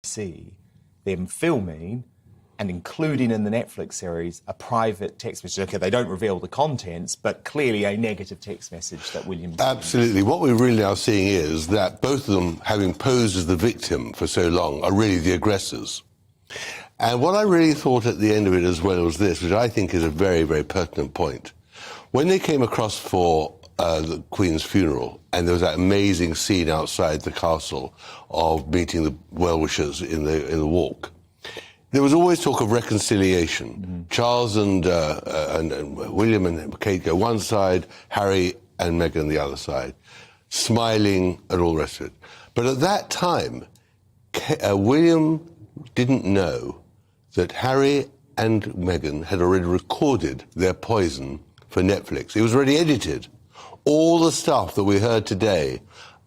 see them filming and including in the Netflix series a private text message. OK, they don't reveal the contents, but clearly a negative text message that William... Absolutely. What we're really now seeing is that both of them, having posed as the victim for so long, are really the aggressors. And what I really thought at the end of it as well was this, which I think is a very, very pertinent point. When they came across for the Queen's funeral, and there was that amazing scene outside the castle of meeting the well-wishers in the walk, there was always talk of reconciliation. Mm-hmm. Charles and William and Kate go one side, Harry and Meghan the other side, smiling and all the rest of it. But at that time, William didn't know that Harry and Meghan had already recorded their poison for Netflix. It was already edited. All the stuff that we heard today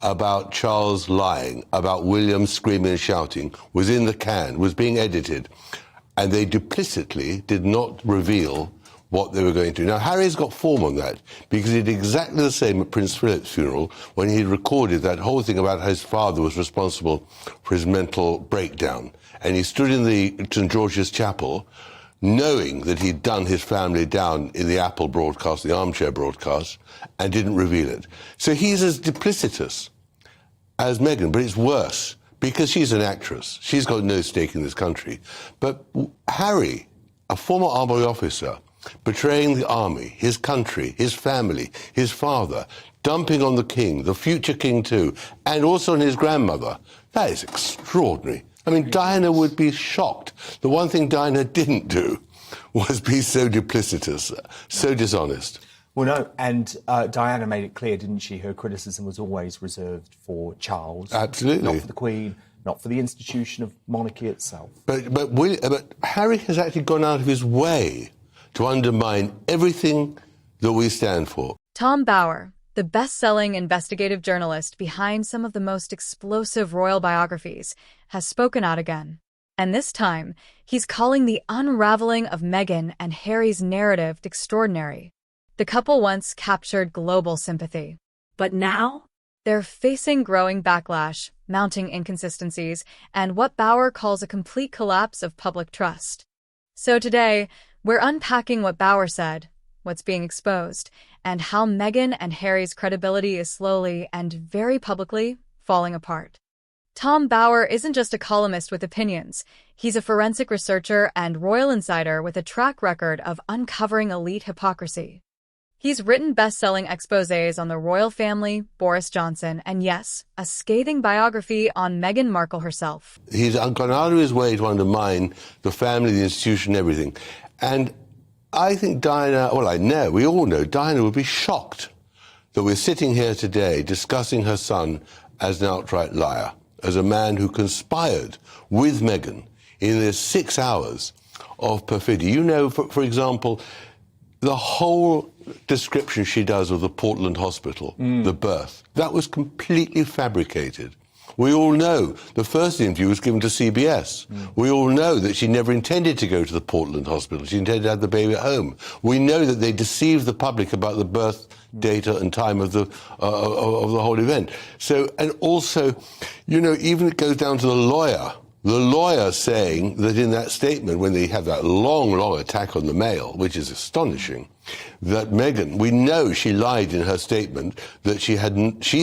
about Charles lying, about William screaming and shouting, was in the can, was being edited. And they duplicitly did not reveal what they were going to do. Now, Harry's got form on that, because he did exactly the same at Prince Philip's funeral when he recorded that whole thing about how his father was responsible for his mental breakdown. And he stood in the St. George's Chapel, knowing that he'd done his family down in the Apple broadcast, the armchair broadcast, and didn't reveal it. So he's as duplicitous as Meghan, but it's worse, because she's an actress. She's got no stake in this country. But Harry, a former army officer, betraying the army, his country, his family, his father, dumping on the king, the future king too, and also on his grandmother, that is extraordinary. I mean, Diana would be shocked. The one thing Diana didn't do was be so duplicitous, so dishonest. Well, no, and Diana made it clear, didn't she? Her criticism was always reserved for Charles. Absolutely. Not for the Queen, not for the institution of monarchy itself. But Harry has actually gone out of his way to undermine everything that we stand for. Tom Bower, the best-selling investigative journalist behind some of the most explosive royal biographies, has spoken out again. And this time, he's calling the unraveling of Meghan and Harry's narrative extraordinary. The couple once captured global sympathy. But now, they're facing growing backlash, mounting inconsistencies, and what Bower calls a complete collapse of public trust. So today, we're unpacking what Bower said, what's being exposed, and how Meghan and Harry's credibility is slowly and very publicly falling apart. Tom Bower isn't just a columnist with opinions. He's a forensic researcher and royal insider with a track record of uncovering elite hypocrisy. He's written best-selling exposés on the royal family, Boris Johnson, and yes, a scathing biography on Meghan Markle herself. He's gone out of his way to undermine the family, the institution, everything. And I think Diana, well, I know, we all know, Diana would be shocked that we're sitting here today discussing her son as an outright liar, as a man who conspired with Meghan in the 6 hours of perfidy. You know, for example, the whole description she does of the Portland hospital, the birth, that was completely fabricated. We all know the first interview was given to CBS. We all know that she never intended to go to the Portland hospital. She intended to have the baby at home. We know that they deceived the public about the birth data and time of the whole event. So, and also, you know, even it goes down to the lawyer. The lawyer saying that in that statement, when they have that long, long attack on the Mail, which is astonishing, that Meghan, we know she lied in her statement, that she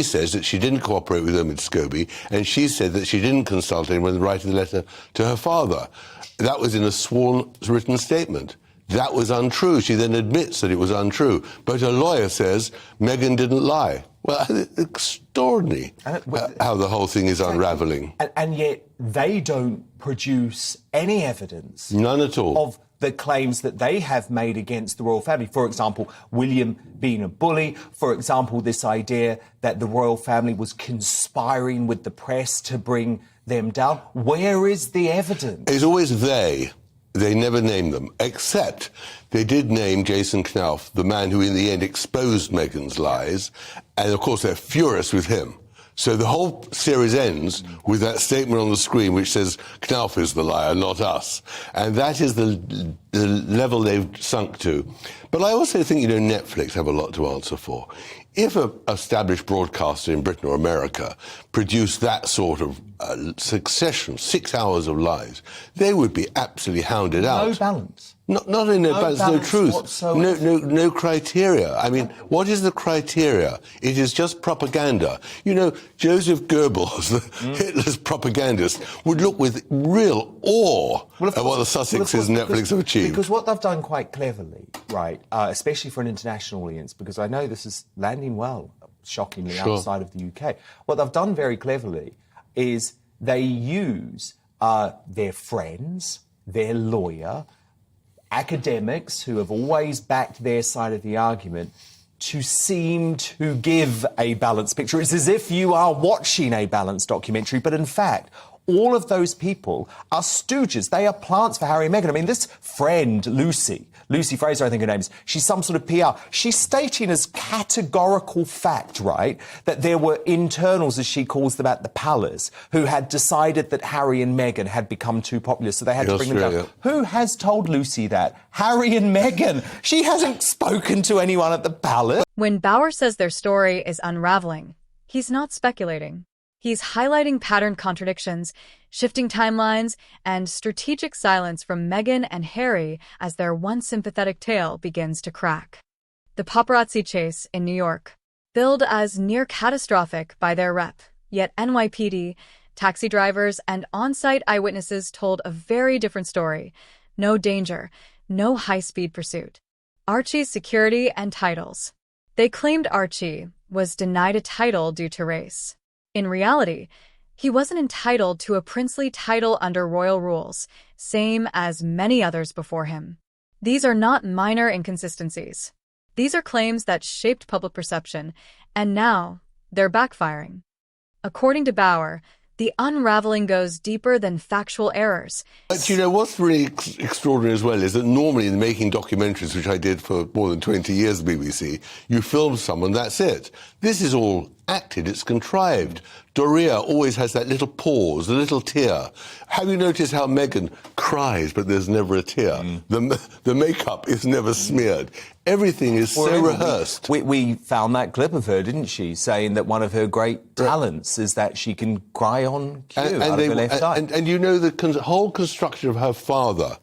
says that she didn't cooperate with Omid Scobie, and she said that she didn't consult anyone when writing the letter to her father. That was in a sworn written statement. That was untrue. She then admits that it was untrue. But her lawyer says Meghan didn't lie. Well, extraordinary how the whole thing is unraveling. And yet they don't produce any evidence. None at all. Of the claims that they have made against the royal family. For example, William being a bully. For example, this idea that the royal family was conspiring with the press to bring them down. Where is the evidence? It's always they. They never name them, except they did name Jason Knauf, the man who in the end exposed Meghan's lies, and of course they're furious with him. So the whole series ends with that statement on the screen which says Knauf is the liar, not us. And that is the level they've sunk to. But I also think, you know, Netflix have a lot to answer for. If an established broadcaster in Britain or America produced that sort of a succession, 6 hours of lies, they would be absolutely hounded out. No balance. Not in no balance, no truth, whatsoever. no criteria. I mean, what is the criteria? It is just propaganda. You know, Joseph Goebbels, Hitler's propagandist, would look with real awe at what the Sussexes Netflix have achieved. Because what they've done quite cleverly, right, especially for an international audience, because I know this is landing well, shockingly, outside of the UK. What they've done very cleverly is they use their friends, their lawyer, academics who have always backed their side of the argument to seem to give a balanced picture. It's as if you are watching a balanced documentary, but in fact, all of those people are stooges. They are plants for Harry and Meghan. I mean, this friend, Lucy Fraser, I think her name is, she's some sort of PR. She's stating as categorical fact, right, that there were internals, as she calls them, at the palace who had decided that Harry and Meghan had become too popular, so they had to bring them down. Who has told Lucy that? Harry and Meghan. She hasn't spoken to anyone at the palace. When Bauer says their story is unraveling, he's not speculating. He's highlighting pattern contradictions, shifting timelines, and strategic silence from Meghan and Harry as their once sympathetic tale begins to crack. The paparazzi chase in New York, billed as near catastrophic by their rep, yet NYPD, taxi drivers, and on-site eyewitnesses told a very different story. No danger, no high-speed pursuit. Archie's security and titles. They claimed Archie was denied a title due to race. In reality, he wasn't entitled to a princely title under royal rules, same as many others before him. These are not minor inconsistencies. These are claims that shaped public perception, and now they're backfiring. According to Bauer, the unraveling goes deeper than factual errors. But you know, what's really extraordinary as well is that normally in making documentaries, which I did for more than 20 years at the BBC, you film someone, that's it. This is all acted, it's contrived. Doria always has that little pause, a little tear. Have you noticed how Meghan cries, but there's never a tear? The makeup is never smeared. Everything is so rehearsed. We found that clip of her, didn't she, saying that one of her great talents is that she can cry on cue out of her left eye. And you know, the whole construction of her father,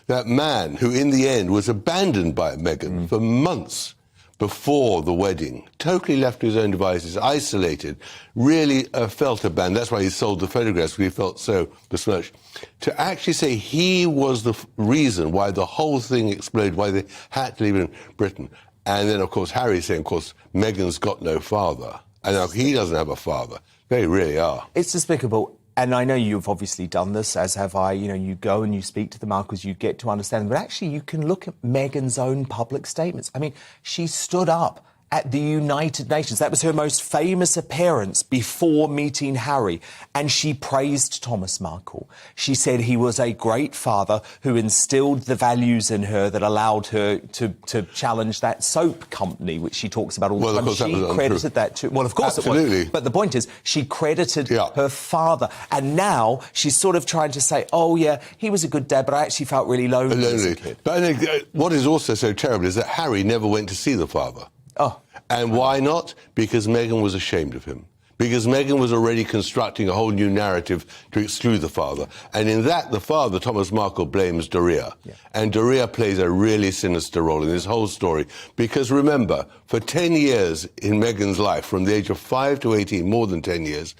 that man who in the end was abandoned by Meghan for months before the wedding, totally left to his own devices, isolated, really felt abandoned. That's why he sold the photographs, because he felt so besmirched. To actually say he was the reason why the whole thing exploded, why they had to leave in Britain. And then, of course, Harry saying, of course, Meghan's got no father. And now he doesn't have a father. They really are. It's despicable. And I know you've obviously done this, as have I. You know, you go and you speak to the Markles, you get to understand them. But actually, you can look at Meghan's own public statements. I mean, she stood up at the United Nations. That was her most famous appearance before meeting Harry. And she praised Thomas Markle. She said he was a great father who instilled the values in her that allowed her to challenge that soap company, which she talks about all the time. She credited that to... Well, of course it was. But the point is, she credited her father. And now she's sort of trying to say, oh, yeah, he was a good dad, but I actually felt really lonely as a kid. But I think what is also so terrible is that Harry never went to see the father. Oh. And why not? Because Meghan was ashamed of him. Because Meghan was already constructing a whole new narrative to exclude the father. And in that, the father, Thomas Markle, blames Doria. Yeah. And Doria plays a really sinister role in this whole story. Because remember, for 10 years in Meghan's life, from the age of 5 to 18, more than 10 years,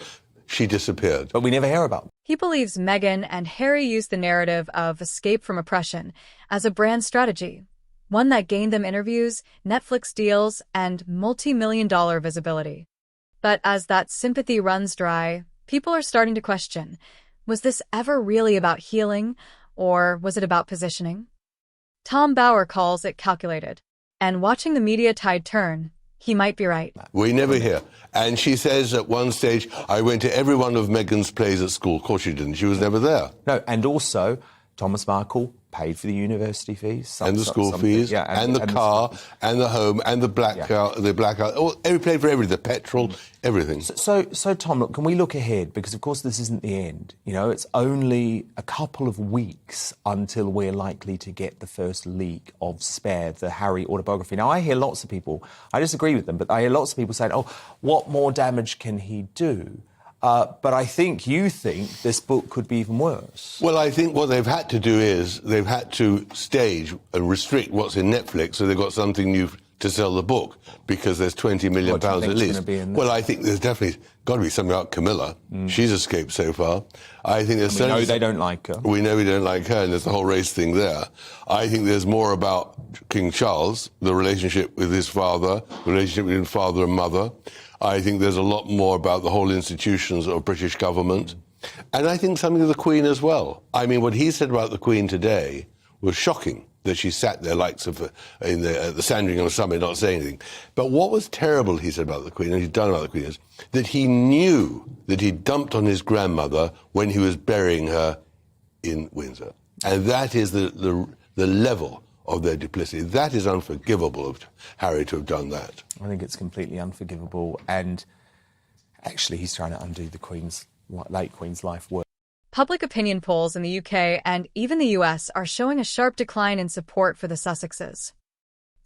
she disappeared. But we never hear about it. He believes Meghan and Harry used the narrative of escape from oppression as a brand strategy. One that gained them interviews, Netflix deals, and multi-million-dollar visibility. But as that sympathy runs dry, people are starting to question, was this ever really about healing, or was it about positioning? Tom Bauer calls it calculated, and watching the media tide turn, he might be right. We never hear. And she says at one stage, I went to every one of Meghan's plays at school. Of course she didn't. She was never there. No, and also, Thomas Markle paid for the university fees. And the school fees, and the car, and the home, and the blackout, he paid for everything, the petrol, everything. So, Tom, look, can we look ahead? Because, of course, this isn't the end. You know, it's only a couple of weeks until we're likely to get the first leak of Spare, the Harry autobiography. Now, I hear lots of people, I disagree with them, but I hear lots of people saying, oh, what more damage can he do? But I think you think this book could be even worse. Well, I think what they've had to do is they've had to stage and restrict what's in Netflix so they've got something new to sell the book, because there's £20 million at least. Well, I think there's definitely got to be something about Camilla. She's escaped so far. I think there's we know they don't like her. We know we don't like her, and there's the whole race thing there. I think there's more about King Charles, the relationship with his father, the relationship between father and mother. I think there's a lot more about the whole institutions of British government. And I think something of the Queen as well. I mean, what he said about the Queen today was shocking, that she sat there at the Sandringham Summit not saying anything. But what was terrible, he said about the Queen, and he'd done about the Queen, is that he knew that he dumped on his grandmother when he was burying her in Windsor. And that is the level of their duplicity. That is unforgivable of Harry to have done that. I think it's completely unforgivable. And actually, he's trying to undo the late Queen's life work. Public opinion polls in the UK and even the US are showing a sharp decline in support for the Sussexes.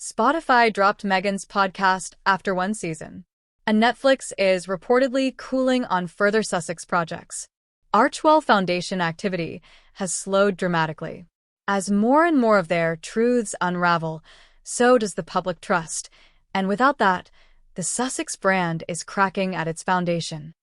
Spotify dropped Meghan's podcast after one season, and Netflix is reportedly cooling on further Sussex projects. Archewell Foundation activity has slowed dramatically. As more and more of their truths unravel, so does the public trust, and without that, the Sussex brand is cracking at its foundation.